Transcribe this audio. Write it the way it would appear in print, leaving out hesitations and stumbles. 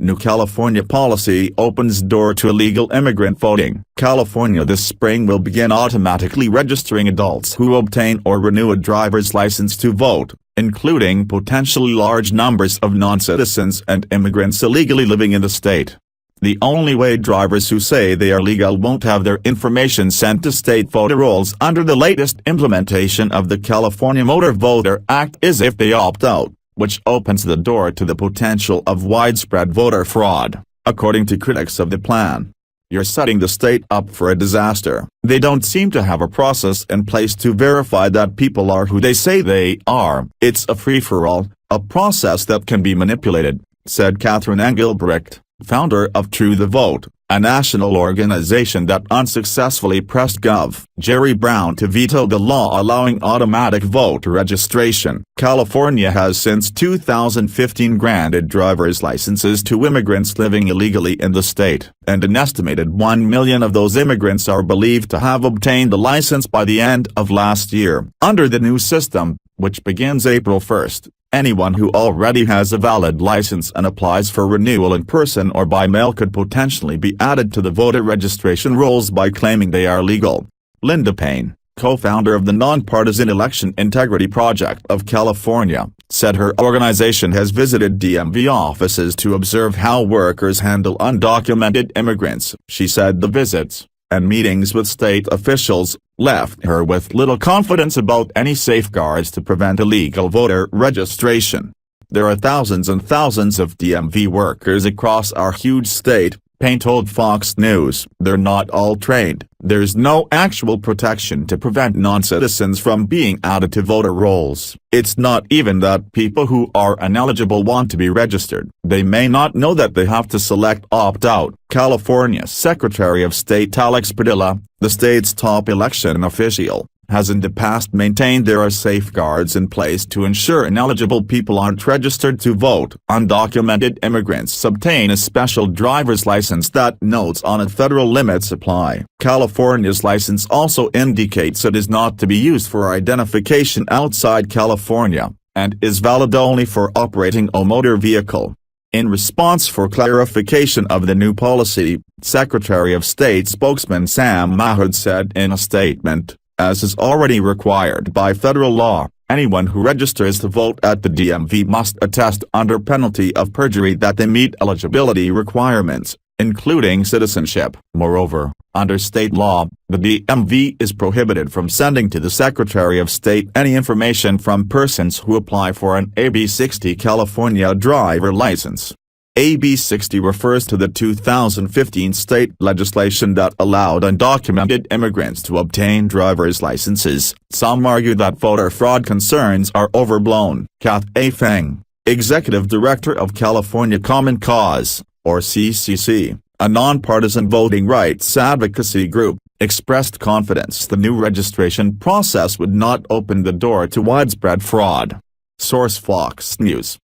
New California policy opens door to illegal immigrant voting. California this spring will begin automatically registering adults who obtain or renew a driver's license to vote, including potentially large numbers of non-citizens and immigrants illegally living in the state. The only way drivers who say they are legal won't have their information sent to state voter rolls under the latest implementation of the California Motor Voter Act is if they opt out, which opens the door to the potential of widespread voter fraud, according to critics of the plan. You're setting the state up for a disaster. They don't seem to have a process in place to verify that people are who they say they are. It's a free-for-all, a process that can be manipulated, said Catherine Engelbrecht, founder of True the Vote, a national organization that unsuccessfully pressed Gov. Jerry Brown to veto the law allowing automatic voter registration. California has since 2015 granted driver's licenses to immigrants living illegally in the state, and an estimated 1 million of those immigrants are believed to have obtained the license by the end of last year. Under the new system, which begins April 1st, anyone who already has a valid license and applies for renewal in person or by mail could potentially be added to the voter registration rolls by claiming they are legal. Linda Paine, co-founder of the Nonpartisan Election Integrity Project of California, said her organization has visited DMV offices to observe how workers handle undocumented immigrants. She said the visits, and meetings with state officials, left her with little confidence about any safeguards to prevent illegal voter registration. There are thousands and thousands of DMV workers across our huge state, Paine told Fox News. They're not all trained. There's no actual protection to prevent non-citizens from being added to voter rolls. It's not even that people who are ineligible want to be registered. They may not know that they have to select opt-out. California Secretary of State Alex Padilla, the state's top election official, has in the past maintained there are safeguards in place to ensure ineligible people aren't registered to vote. Undocumented immigrants obtain a special driver's license that notes on it federal limits apply. California's license also indicates it is not to be used for identification outside California, and is valid only for operating a motor vehicle. In response for clarification of the new policy, Secretary of State spokesman Sam Mahood said in a statement, as is already required by federal law, anyone who registers to vote at the DMV must attest under penalty of perjury that they meet eligibility requirements, including citizenship. Moreover, under state law, the DMV is prohibited from sending to the Secretary of State any information from persons who apply for an AB 60 California driver license. AB 60 refers to the 2015 state legislation that allowed undocumented immigrants to obtain driver's licenses. Some argue that voter fraud concerns are overblown. Kath A. Feng, executive director of California Common Cause, or CCC, a nonpartisan voting rights advocacy group, expressed confidence the new registration process would not open the door to widespread fraud. Source: Fox News.